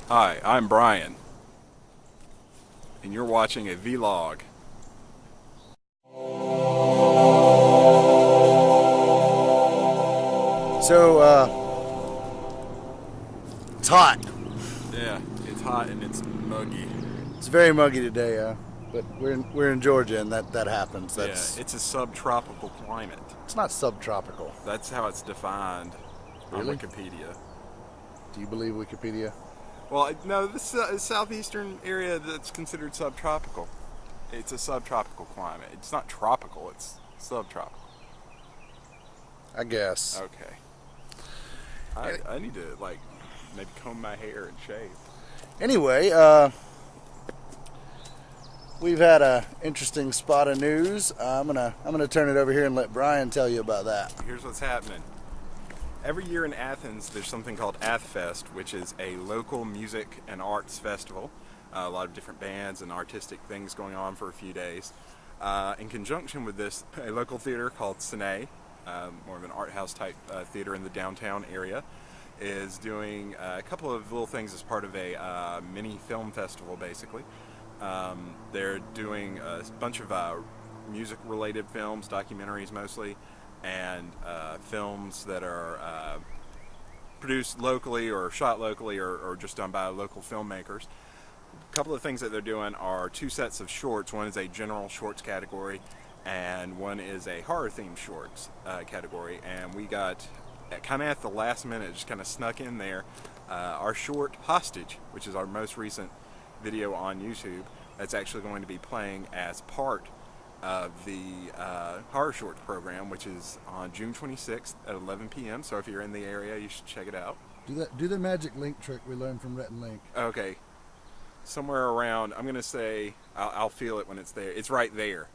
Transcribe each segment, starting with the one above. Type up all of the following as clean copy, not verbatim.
Hi, I'm Brian, and you're watching a vlog. So, it's hot. Yeah, it's hot and it's muggy. It's very muggy today, but we're in Georgia, and that happens. Yeah, it's a subtropical climate. It's not subtropical. That's how it's defined on Really? Wikipedia. Do you believe Wikipedia? Well, no, this southeastern area that's considered subtropical. It's a subtropical climate. It's not tropical, it's subtropical. I guess. Okay. I need to, like, maybe comb my hair and shave. Anyway, we've had a interesting spot of news. I'm gonna turn it over here and let Brian tell you about that. Here's what's happening. Every year in Athens, there's something called AthFest, which is a local music and arts festival. A lot of different bands and artistic things going on for a few days. In conjunction with this, a local theater called Cine, more of an art house type theater in the downtown area, is doing a couple of little things as part of a mini film festival, basically. They're doing a bunch of music-related films, documentaries mostly, and films that are produced locally or shot locally or just done by local filmmakers. A couple of things that they're doing are two sets of shorts. One is a general shorts category, and one is a horror-themed shorts category. And we got, kind of at the last minute, just kind of snuck in there, our short Hostage, which is our most recent video on YouTube. That's actually going to be playing as part of the horror shorts program, which is on June 26th at 11 p.m. So if you're in the area, you should check it out. Do the magic link trick we learned from Rhett and Link. Okay, somewhere around, I'm gonna say, I'll feel it when it's there. It's right there.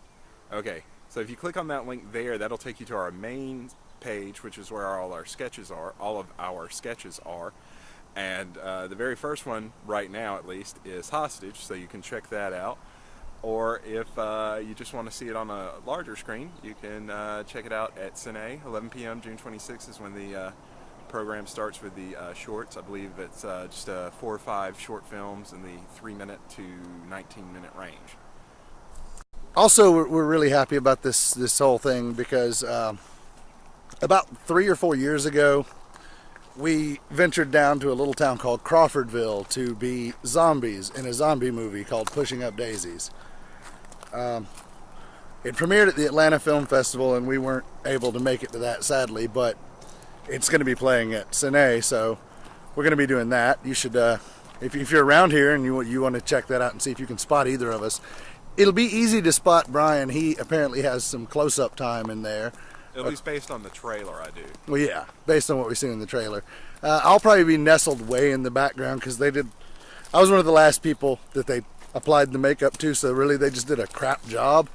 Okay, so if you click on that link there, that'll take you to our main page, which is where all of our sketches are. And the very first one, right now at least, is Hostage, so you can check that out. Or if you just want to see it on a larger screen, you can check it out at Cine. 11 p.m. June 26th is when the program starts with the shorts. I believe it's just 4 or 5 short films in the 3-minute to 19-minute range. Also, we're really happy about this whole thing because about 3 or 4 years ago, we ventured down to a little town called Crawfordville to be zombies in a zombie movie called Pushing Up Daisies. It premiered at the Atlanta Film Festival, and we weren't able to make it to that, sadly, but it's going to be playing at Cine, so we're going to be doing that. You should, if you're around here and you want to check that out and see if you can spot either of us. It'll be easy to spot Brian. He apparently has some close-up time in there. At least based on the trailer, I do. Well, yeah, based on what we've seen in the trailer. I'll probably be nestled way in the background because I was one of the last people that they applied the makeup to, so really they just did a crap job.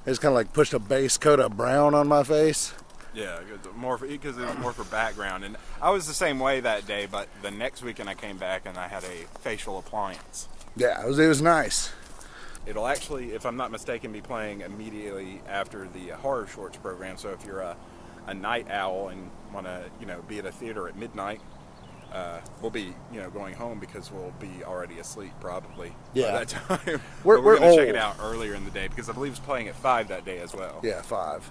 They just kind of like pushed a base coat of brown on my face. Yeah, because it was more for background. And I was the same way that day, but the next weekend I came back and I had a facial appliance. Yeah, it was nice. It'll actually, if I'm not mistaken, be playing immediately after the horror shorts program. So if you're a night owl and want to, be at a theater at midnight, we'll be, going home because we'll be already asleep probably by that time. We're going to old. check it out earlier in the day because I believe it's playing at 5 that day as well. Yeah, 5.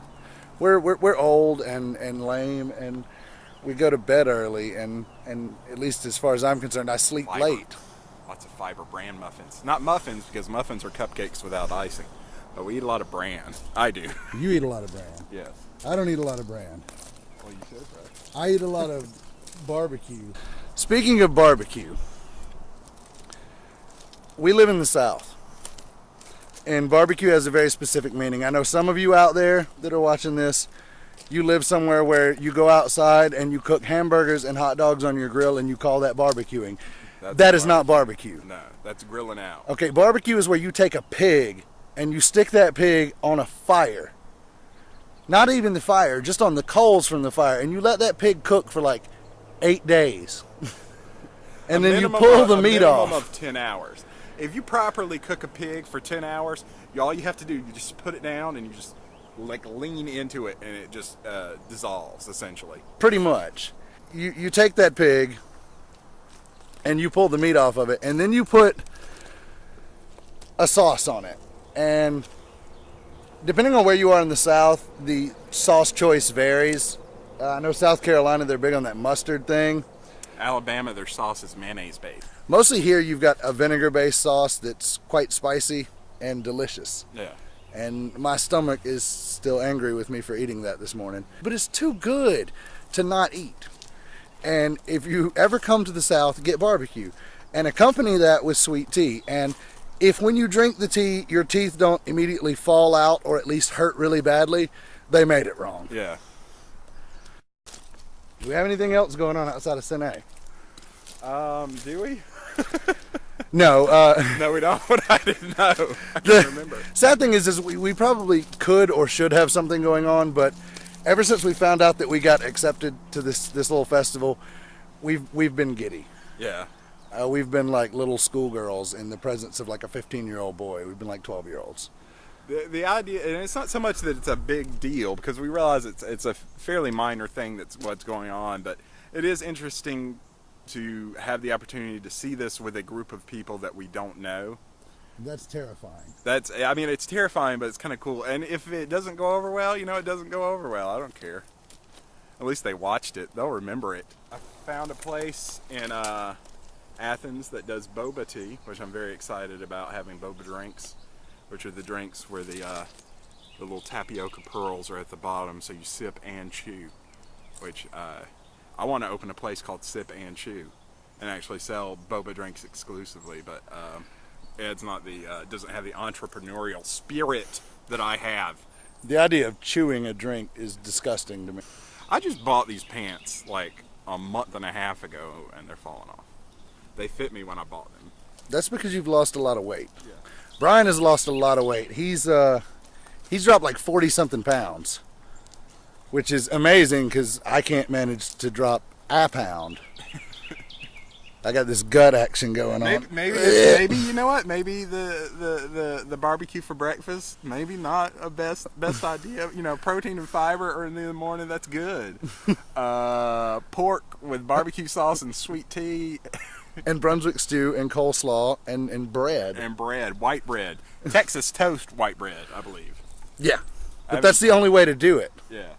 We're old and lame, and we go to bed early, and at least as far as I'm concerned, I sleep late. Lots of fiber bran muffins. Not muffins, because muffins are cupcakes without icing. But we eat a lot of bran. I do. You eat a lot of bran. Yes. I don't eat a lot of bran. Well, you should, right? I eat a lot of barbecue. Speaking of barbecue, we live in the South, and barbecue has a very specific meaning. I know some of you out there that are watching this, you live somewhere where you go outside and you cook hamburgers and hot dogs on your grill and you call that barbecuing. That is not barbecue. No, that's grilling out. Okay, barbecue is where you take a pig and you stick that pig on a fire. Not even the fire, just on the coals from the fire, and you let that pig cook for like 8 days. And then you pull the meat off. A minimum of 10 hours. If you properly cook a pig for 10 hours, all you have to do, you just put it down and you just like lean into it and it just dissolves essentially. Pretty much. You take that pig, and you pull the meat off of it, and then you put a sauce on it. And depending on where you are in the South, the sauce choice varies. I know South Carolina, they're big on that mustard thing. Alabama, their sauce is mayonnaise based. Mostly here, you've got a vinegar-based sauce that's quite spicy and delicious. Yeah. And my stomach is still angry with me for eating that this morning. But it's too good to not eat. And if you ever come to the South, get barbecue. And accompany that with sweet tea. And if when you drink the tea, your teeth don't immediately fall out or at least hurt really badly, they made it wrong. Yeah. Do we have anything else going on outside of Sine? Do we? No. No, we don't. I didn't know. I can't remember. Sad thing is we probably could or should have something going on, but ever since we found out that we got accepted to this little festival, we've been giddy. Yeah. We've been like little schoolgirls in the presence of like a 15-year-old boy. We've been like 12-year-olds. The idea, and it's not so much that it's a big deal, because we realize it's a fairly minor thing that's what's going on, but it is interesting to have the opportunity to see this with a group of people that we don't know. That's terrifying. It's terrifying, but it's kind of cool. And if it doesn't go over well, it doesn't go over well. I don't care. At least they watched it. They'll remember it. I found a place in Athens that does boba tea, which I'm very excited about, having boba drinks, which are the drinks where the little tapioca pearls are at the bottom, so you sip and chew, which I want to open a place called Sip and Chew and actually sell boba drinks exclusively, but it's not doesn't have the entrepreneurial spirit that I have. The idea of chewing a drink is disgusting to me. I just bought these pants like a month and a half ago, and they're falling off. They fit me when I bought them. That's because you've lost a lot of weight. Yeah. Brian has lost a lot of weight. He's dropped like 40-something pounds, which is amazing because I can't manage to drop a pound. I got this gut action going on. Maybe you know what? Maybe the barbecue for breakfast, maybe not a best idea. Protein and fiber early in the morning, that's good. Pork with barbecue sauce and sweet tea. And Brunswick stew and coleslaw and bread. And bread, white bread. Texas toast white bread, I believe. Yeah. But that's the only way to do it. Yeah.